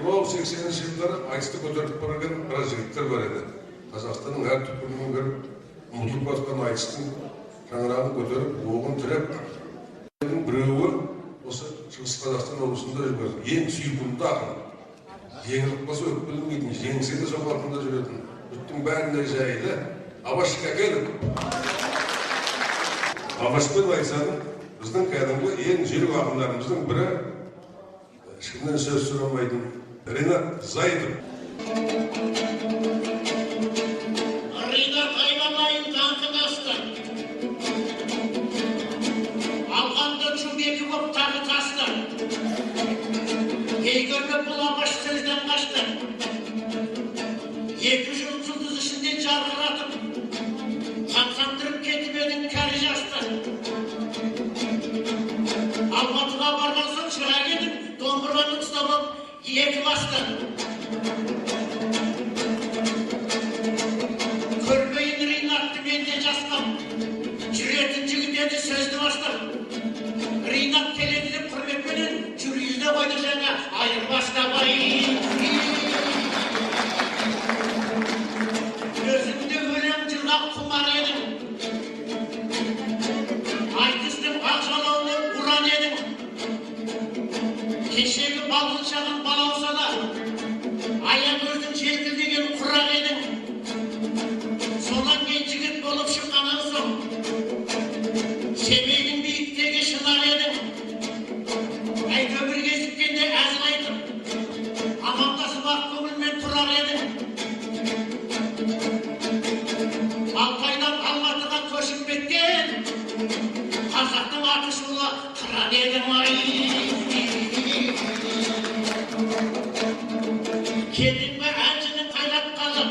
Ол 80-ші жылдары айтысты көтеріп барған біраз жігіттер бар еді. Қазақстанның әр түкпірінен келіп, ұмытылып жатқан айтыстың шаңырағын көтеріп, оғын тіреп, біреуі осы Шығыс Қазақстан облысында жүрген ең сүйкімді ақын. Жеңіліп болса өкпелемейтін, жеңсе де сол қалпында жүретін. Жұрттың бәріне жайлы Абаш Кәкенов. Абашпен айтсаң, біздің кәдімгі ең жүйрік ақындарымыздың бірі, ешкімнен сөз сұрамайтын Ринат Зайытов. Ринат айналайын таңқынасты. Алғанда чүмбегі боп тағы тасты. Егерде бұл Абаш тілден қашты. 2 жыл жұлдыз ішінде жарқыратып, қамсандырып кетіп едің кәрі жасты. Алматыға барған соң шыға келіп, домбыраны ұстап 2 басты. Көрмейін Ринатты менде жастам, жүретін жігіт еді сөзді бастап. Ринат келеді деп құрметпенен жүргізді қойды жаңа айырбастабай. Өзіңде өлең жырғақ құмар едің, айтыстың ақжалауды ұран едің. Кешегі балғын шағын балауса да, аягөздің желкілдеген құрақ едің. Сонан кейін жігіт болып шыққаннан соң, Семейдің биіктегі шынар едің. Әйтеуір кезіккенде әзіл айтып, амандасып ақ көңілмен тұрар едің. Алтайдан Алматыға көшіп кеткен, қазақтың аты шулы қыран едің ай. Келдің бе әншінің қайратқаны,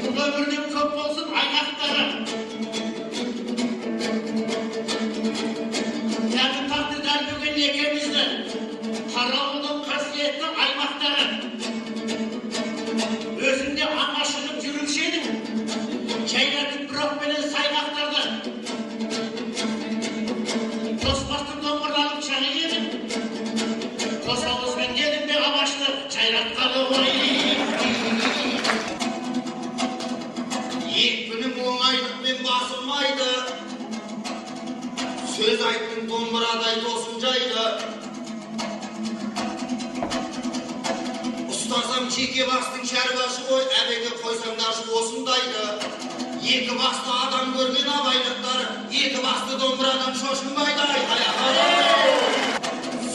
бұл өмірден көп болсын айғақтары. Тәңі тақты дәрбеген екемізді, қарауылдың қасиетті аймақтары. Өзіңде аңашығып жүруші едің, жайратып бұрақпенен сайғақтарды. Тоспақты домбыралып шағы едің, қосауызбен дедің бе Абашты жайратқалы ғой. Екпінім оңайлықпен басылмайды, сөз айттың домбырадай досым жайды. Ұстасам жеке бастың шаруасы ғой, әбеге қойсам дашы осындайды. 2 басты адам көрген абайлықтар, 2 басты домбырадан шошынбайды.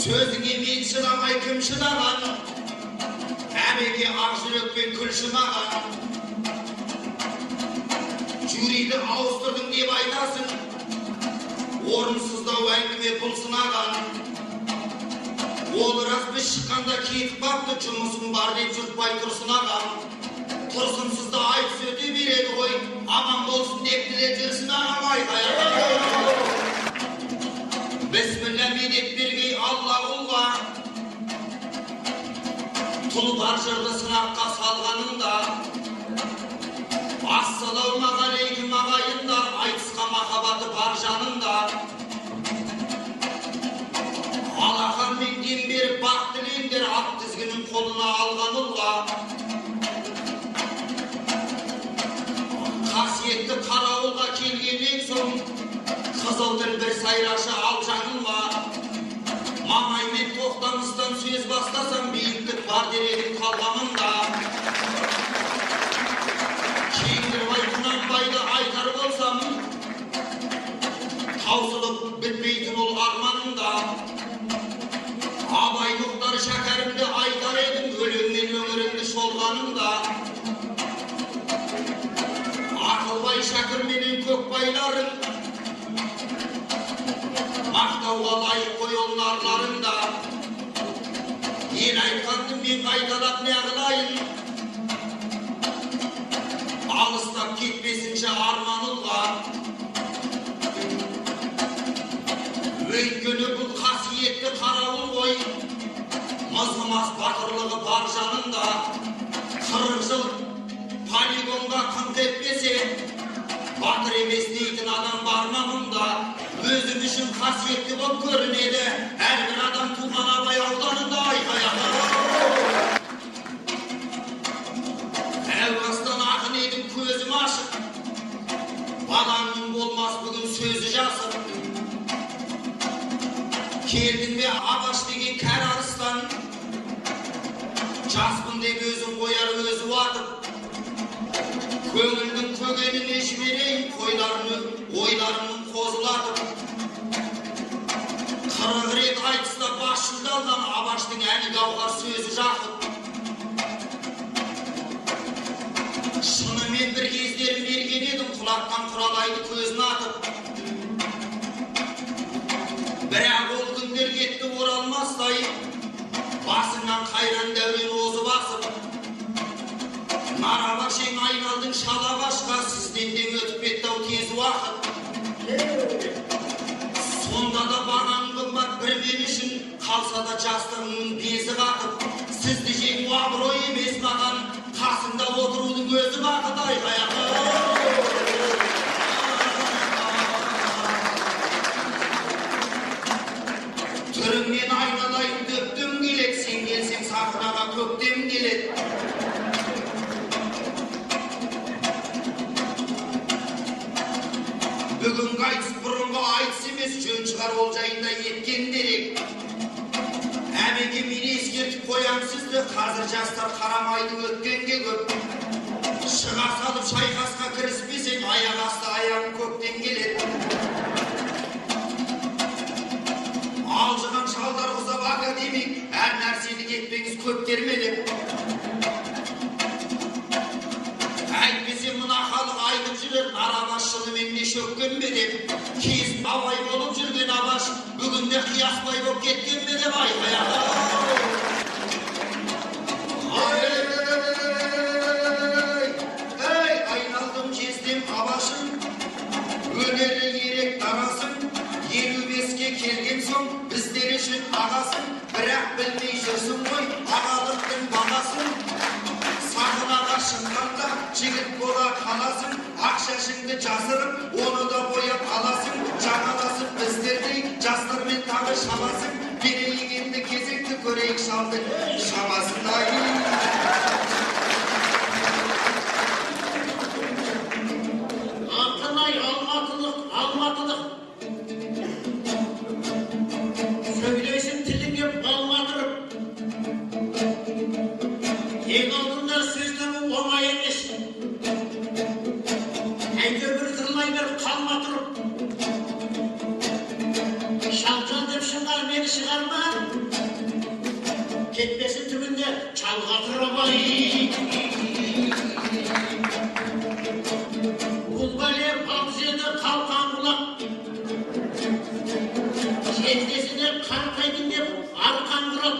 Сөзіңе мен шыдамай кім шыдаған, әбеге ақ жүрекпен күл шымаған. Жүриді ауыстырдың деп айтасың, орынсыздау әңгіме бұл сынаған. Ол рас біз шыққанда кетіп бапты, жұмысым бар деп жұртпай тұрсын ағам. Тұрсынсызда айтыс өте береді ғой, аман болсын деп тіле жүрсін ағам айқай. Бісміллә медет бергей Алла ұлға, тұлпар жырды сынаққа салғанында. Ассалаумағалейкум ағайындар, айтысқа махаббаты бар жанында. Алақан мен дем беріп бақ тілендер, ат тізгінін қолына алған ұлға. Қасиетті қарауылға келгеннен соң, қызылдың бір сайрашы ал жаныма. Мамаймен тоқтамыстан сөз бастасам, биіктік бар дерегін қалғанында. Кеңгірбай Құнанбайды айтар болсам, таусылып бітпейтін ол арманында. Абай Мұхтар Шәкәрімді айтар едім, өлеңмен өңірімді шолғанында. Ақылбай Шәкірменен көкбайларын, мақтауға лайық қой ол нарларында. Ел айтқанды мен қайталап не қылайын, алыстап кетпесінші арман ұлға. Өйткені бұл қасиетті қарауыл ғой, мызғымас батырлығы бар жанында. 40 жыл полигонға қыңқ етпесе, батыр емес дейтін адам бар ма мұнда? Өзім үшін қасиетті болып көрінеді, әрбір адам туған Абай ауданында айқай. Жаспын деп өзін қояр өзі уатып, көңілдің көгеніне жіберейін ойларының қозылатып. 40 рет айтыста бас жүлде алған Абаштың әні гауһар сөзі жақып. Шынымен бір кездерін берген едім, құлақтан құралайды көзін атып. Бірақ ол күндер кетті оралмастай, басыңнан қайран дәурен озы басып. Нарабашең айналдың шалабашқа, сізден де өтіп кетті-ау тез уақыт. Сонда да бағаң қымбат бір мен үшін, қалса да жастығыңның безі қатып. Сізді жеңу абырой емес маған, қасында отырудың өзі бақыт. Айқаяқ. Түріңнен айналайын дөптім келет, сен келсең сахнаға көктем келет. Бүгінгі айтыс бұрынғы айтыс емес, жөн шығар ол жайында еткен дерек. Әмеке мен ескертіп қоям сізді, қазір жастар қарамайды өткенге көп. Шыға салып шайқасқа кіріспесең, аяқ асты аяғың көктен келеді. Алжыған шалдар ұзап академик, әр нәрсені кетпеңіз көптермелеп. Әйтпесе мына халық айтып жүрер, Нарабаш шынымен не шөккен бе деп. Кезін абай болып жүрген Абаш, бүгінде қиясбай болып кеткен бе деп айқаяқ. Айналдым кездем Абашым, өнерлі ерек дарасың. 55-ке келген соң біздер үшін ағасың, бірақ білмей жүрсің ғой ағалықтың бағасын. Сахнаға шыққанда жігіт бола қаласың, ақ шашыңды жасырып, оны да бояп аласың. Жаңаласып біздердей жастармен тағы шабасың, берейік енді кезекті көрейік шалдың шабасындай. Алтынай алматылық сөйлесін тіліңе балмадырып, ең алдында сөздері оңай емес. Әйтеуір тырлай беріп қалма тұрып, шалжан деп шыңғар мені шығарма, кетпесін түбінде чалға тұрып ай. Бұлбәле бамзені қалқан бұлақ, жеткесіне қартайдың деп арқан құрап.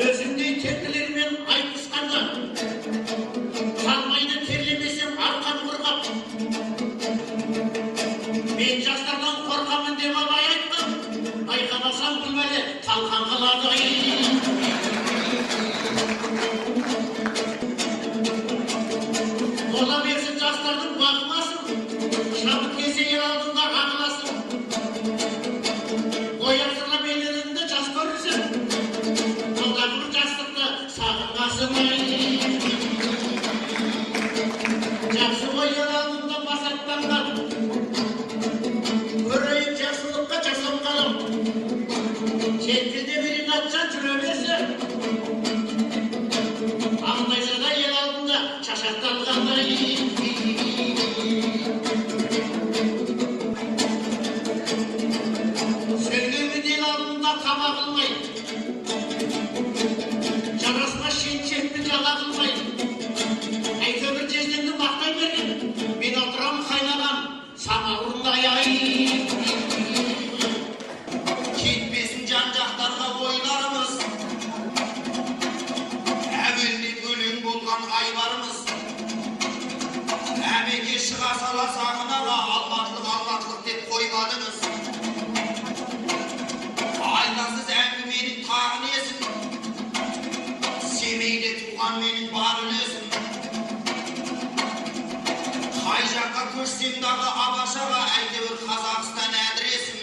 Өзімдей тектілермен айтысқанда, қалмайды терлемесем арқан құрғап. Мен жастардан қорқамын деп абай айтқан, байқамасам бұлбәле қалқан қылады. Ола берсін жастардың бағымасын, шабыт кесе ер алдында ағыласын. Оясырлап елерінде жас көрірсін, қолдан бір жастықты сағынғасын. Жақсы ой ер алдында басаттанған, көрейік жақсылыққа жасамғаным. Жеткілде берін атжан жүре берсе, аңдайса да ел алдында шашақталғандай. Сөйлеуін ел алдында қама қылмай, жарасына шен-шекті жала қылмай. Әйтеуір жездемді мақтай берген, мен отырам қайнаған самауырындай ай. Кетпесін жан-жақтарға ойларымыз, әуелден өлең болған айбарымыз. Әмеке шыға сала сағынаға алматылық деп қоймадыңыз. Айтасыз әңгіменің тағы несін, Семейде туған менің бар үлесім. Қай жаққа көшсең дағы Абашаға, әйтеуір Қазақстан әдіресім.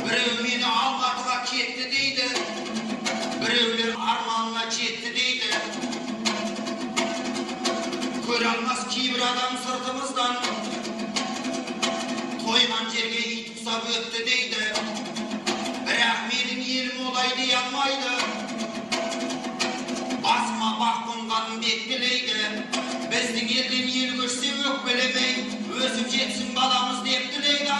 Біреу мені Алматыға кетті дейді, біреулер арманына жетті дейді. Көре алмас кейбір адам сыртымыздан, тойған жерге ит құсап өтті дейді. Бірақ менің елім олай дей алмайды. Басыма бақ қонғанын бек білейді. Біздің елден ел көшсе өкпелемей, өсіп жетсін баламыз деп тілейді.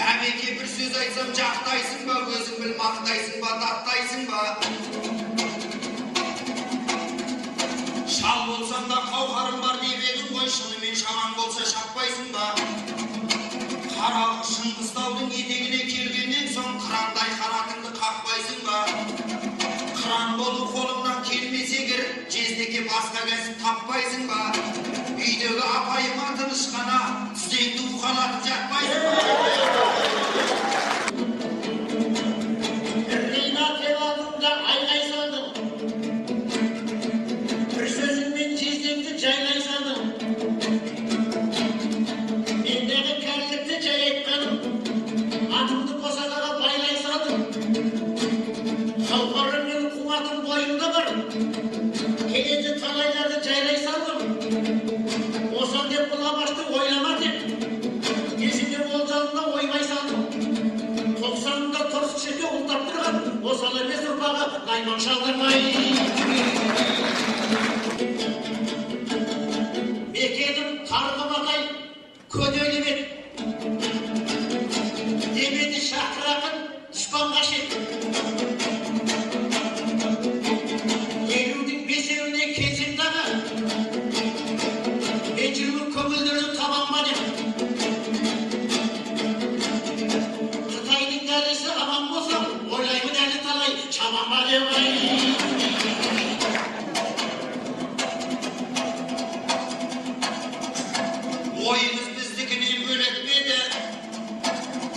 Әбеке бір сөз айтсам жақтайсың ба, өзің біл мақтайсың ба, даттайсың ба? Шал болсаң да қауқарым бар деп едің ғой, шынымен шамаң болса шаппайсың ба? Қаралы Шыңғыстаудың етегіне келгеннен соң қырандай қанатыңды қақпайсың ба? Қыран болу қолыңнан келмесе егер, жездеке басқа кәсіп таппайсың ба? Үйдегі апайыма тыныш қана тізеңді уқалатып жатпайсың ба? Рина деп алдыңда айғай салдың. Бір сөзіңмен жездеңді жайлай салдың. Мендегі кәрілікті жай айтқаным, атымды босағаға байлай салдың. Қауқарым мен қуатым бойымда бар. Келеді талайларды жайлай салдым. Осан деп бұл абашты ойлама деп. Есімде ол жалында оймай салдым. 90-ында торсық шерге ұлтап тұрған осал емес ұрпағы найман шалдырмай. Мекенім тарғы матай көделі бет. Дебеті шақырақын дұшпанға шет. Елудің бесеуіне келсем дағы, мен жүрген көңілдерді табанма деп. Қытайдың дәресі аман болсам, ойлаймын әлі талай шабанма деп ай. Ойымыз біздікінен бөлек беді,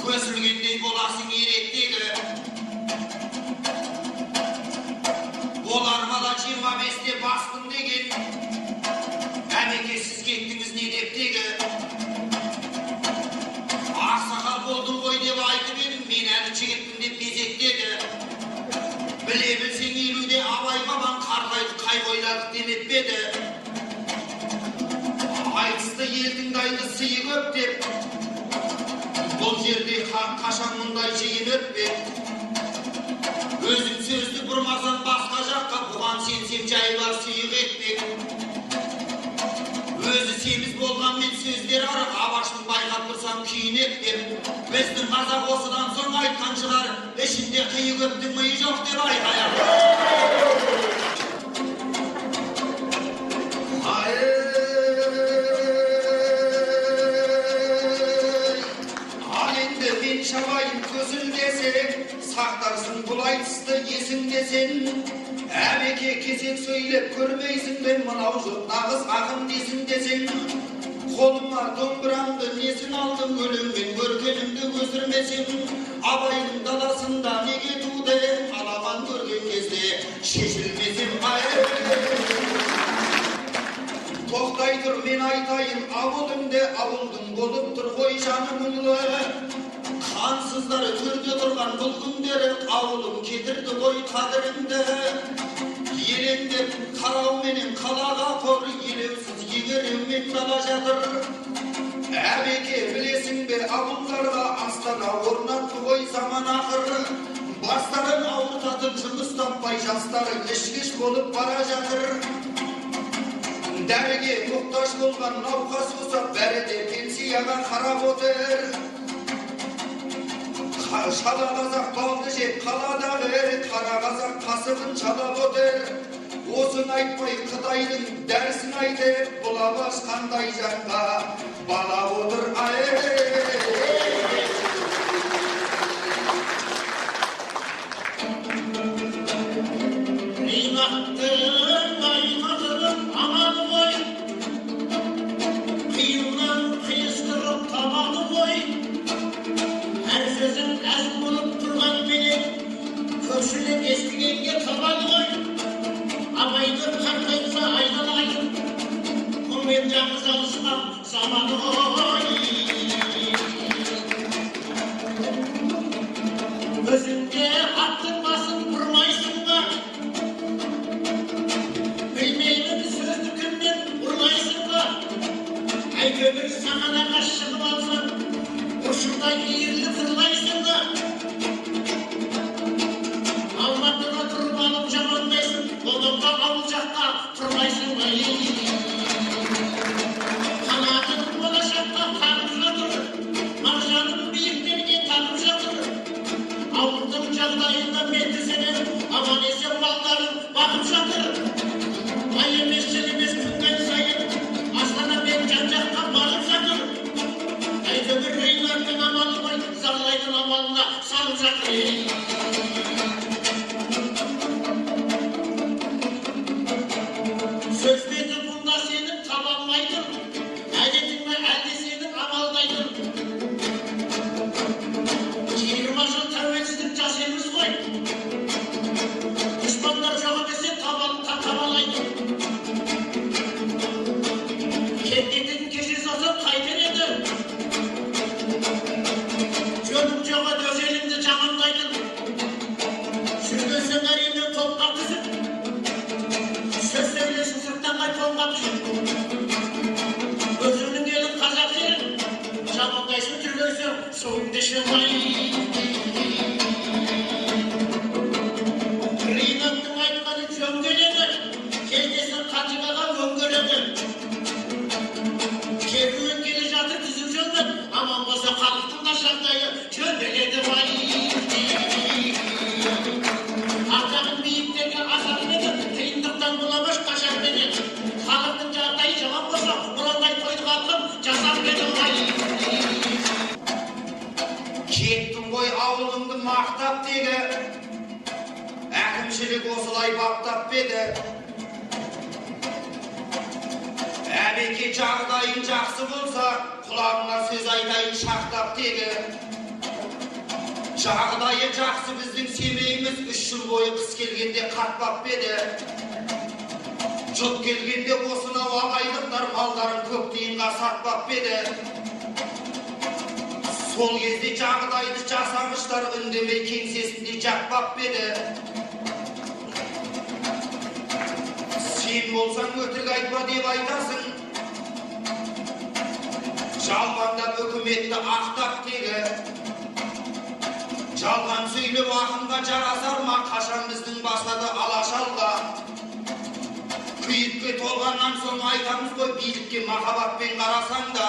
көсілгендей боласың еректегі. Болар бала 25-те баспын деген, әбеке сіз кеттіңіз не дептегі. Ақсақал болдың ғой деп айтып едім, мен әлі жігітпін деп безектегі. Біле білсең 50-де абай бабам қарғайды қай қойладық демеп еді. Айтысты елдің дайды сыйы көп деп, бұл жерде қашан мұндай жиын өтпек. Өзім сөзді бұрмасам басқа жаққа, бұған сенсем жай бар сүйік етпек. Өзі семіз болғанмен сөздер арық, абаштың байқап тұрсам күйінек деп. Біздің қазақ осыдан соң айтқан шығар, ішінде қиы көптің миы жоқ деп айқаяқ. Шабайын көзіл десең, сақтарсың бұл айтысты есің десең. Әбеке кесек сөйлеп көрмейсің бе, мынау жұрт нағыз ақын десің десең. Қолыма домбырамды несін алдым, өлеңмен көргенімді өсірмесең. Абайдың даласында неге туды, аламан көрген кезде шешілмесем тоқтай тұр мен айтайын ауылымды, ауылдың болып тұр ғой жаны мұңлы. Қансыздар түрде тұрған бұл күндері, ауылым кетірді ғой қадірімді. Елеңдеп қарауменен қалаға қор, елеусіз еңіреумен дала жатыр. Әбеке білесің бе, ауылдарға астана орнатты ғой заман ақыр. Бастарын ауыртатып жұмыс таппай жастары ішкіш болып бара жатыр. Дәріге мұқтаж болған науқас болса, бәрі де пенсияға қарап отыр. Шала қазақ балды жеп қалада бер, қара қазақ қасығын шалап отыр. Осын айтпай Қытайдың дәрісін айтып, бұл абас қандай жанға бала отыр. Ринаттың аймағының аманы ғой, қиюнан қиыстырып табаны ғой. Әр сөзің әз болып тұрған менен, көпшілік естігенге табады ғой. Абайды қартайса айналайын, мұнымен жаңыз алысқан заманы ғой. Өзіңде аттың басын бұрмайсың ба? Білмеймін сөзді кімнен ұрлайсың ба? Kanatın болашаққа қағып жатыр, мағжанның биіктерге тағып жатыр. Ауылдың жағдайында медресенен аман есен балаларын бағып жатыр. Ай емес жыл емес күннен сайын Астана мен жан-жаққа барып жатыр. Әйтеуір Рейнардың амалы ғой, Зарлайдың амалына салып жатыр. Сөз беті бұнда сенің таба алмайтын, әдетің бе әлде сенің амалдайтын. 20 жыл тәуелсіздік жасаймыз ғой. Дұшпандар жоғы десе табалайтын. Кендетін кеше салса қайтер еді. Жөнің жоғы дөзеліңді жамандайтын. Жүргенсің әрине топқа түсіп, сөз сөйлесін сырттан қай тонға түсіп. Өзіңнің елің қазақ жерін, жамандайсың жүргенсің суыңды шымай. Ринаттың айтқаны жөн келеді, келдесін қатиғаға өңгереді. Керуен келе жатыр түзіп жолмен, аман болса халықтың да жағдайы жөнделеді бай. Ардағын биіктерге асарып еді, қиындықтан бұламаш қашап еді. Халықтың жағдайы жаман болса, бұрандай тойды қалқын жасап еді бай. Кеттің ғой ауылыңды мақтап дегі, әкімшілік осылай баптап беді. Әбеке жағдайың жақсы болса, құлағыңа сөз айтайын шақтап дегі. Жағдайы жақсы біздің семейіміз 3 жыл бойы қыс келгенде қатпап беді. Жұт келгенде осынау ағайындықтар малдарын көп тиынға сатпап беді. Сол кезде жағдайды жасағыштар үндемей кеңсесінде жатпап беді. Сен болсаң өтірік айтпа деп айтасың. Жалғандап үкіметті ақтап тегі. Жалған сөйлеп ақынға жарасар ма, қашан біздің бастады алашалға. Күйікке толғаннан соң айтамыз ғой, билікке махаббатпен қарасаң да.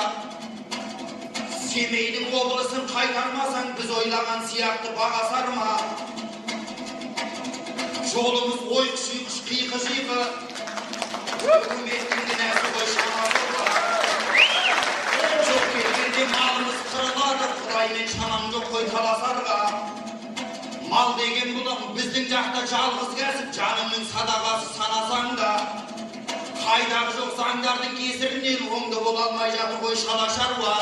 Семейдің облысын қайтармасаң, біз ойлаған сияқты бағасар ма? Жолымыз ойқы-шүйқыш, қиқы-жиқы, үкіметтің кінәсі ғой шамасы бар. Жоқ келгенде малымыз қырылады, Құдаймен шамаң жоқ қой таласарға. Мал деген бұлым біздің жақта жалғыз кәсіп, жаныңның садағасы санасаң да. Қайдағы жоқ заңдардың кесірінен оңды бола алмай жатыр ғой шала шаруа.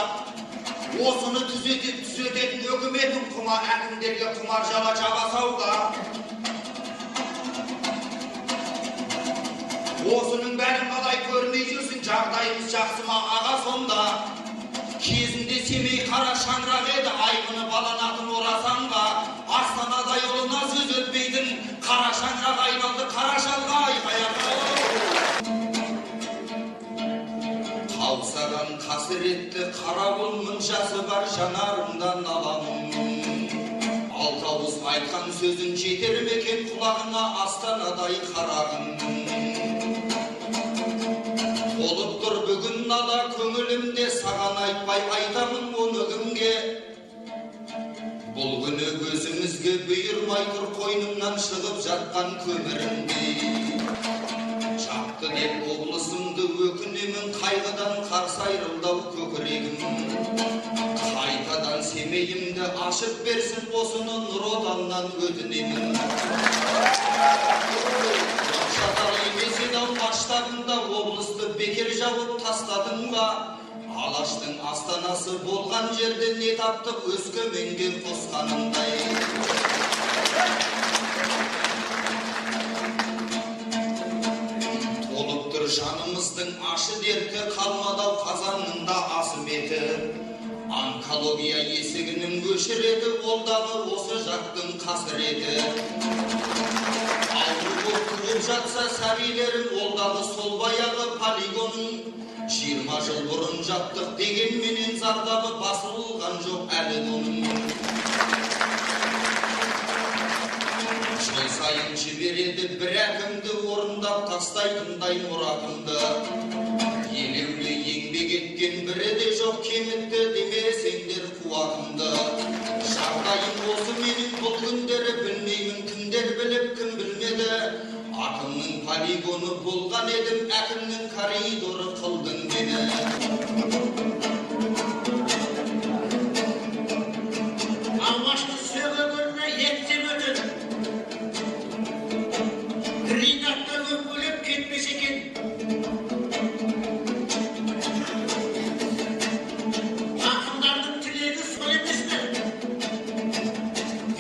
Осыны түзететін үкіметтің құма әкімдерге құмар жала жабасауға. Осының бәрін қалай көрмей жүрсің, жағдайымыз жақсы ма аға сонда. Кезінде Семей қара шаңырақ еді, айғыны баланатын орасанға. Астанада жолына сөз өтпейтін қара шаңырақ айналды қара шалға айқаяқты. Қаусаған қасіретті қара бұлмын, жасы бар жанарымдан аламын. Алтауыз айтқан сөзін жетер мекен құлағына Астанадай қарағым. Толып тұр бүгін нала көңілімде, саған айтпай айтамын оны кімге. Бұл күні көзімізге бұйырмай тұр қойнымнан шығып жатқан көмірімдей. Шапты деп облысымды өкінемін, қайғыдан қарсы айрылдау көкірегім. Қайтадан Семейімді ашып берсін, осыны Нұр Отаннан өтінемін. Шатал емес еді-ау масштабында, облысты бекер жауып тастадың ба? Алаштың астанасы болған жерде не таптық, Өскеменге қосқанындай. Толып тұр жанымыздың ашы дерті, қалмадау қазанында асым еті. Онкология есігінің өшіреді, олдағы осы жақтың қасіреті. Ауру боп тұрып жатса сәбилерім, олдағы сол баяғы полигонын. 20 жыл бұрын жаттық дегенменен зардабы басылған жоқ әлі оның. жыл сайын жібереді бір әкімді орындап тастайтындай мұратымды. Елеулі еңбек еткен бірі де жоқ, кемітті демесеңдер қуатымды. Жағдайым осы менің бұл күндері, білмеймін кімдер біліп, кім білмеді. Атымның полигоны болған едім, әкімнің коридоры қылдың мені. Албашты сөгөгөріне еттем өтін. Ринатта өкөлеп кетпес екен. Ақындардың тілегі сол емес пе?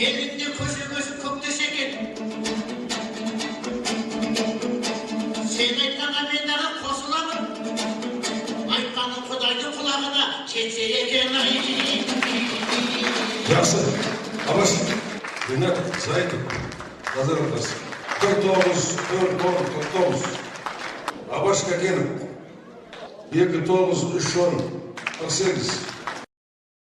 Елінде көсегөсі көктесе екен. Сен айтқанға мен дағы қосыламын. Айтқаның Құдайдың құлағына жетсе екен. Жақсы, Абаш, Ринат Зайтов, Назар Андас, 49-49, Абаш Кәкенов, 29-3-10, 48.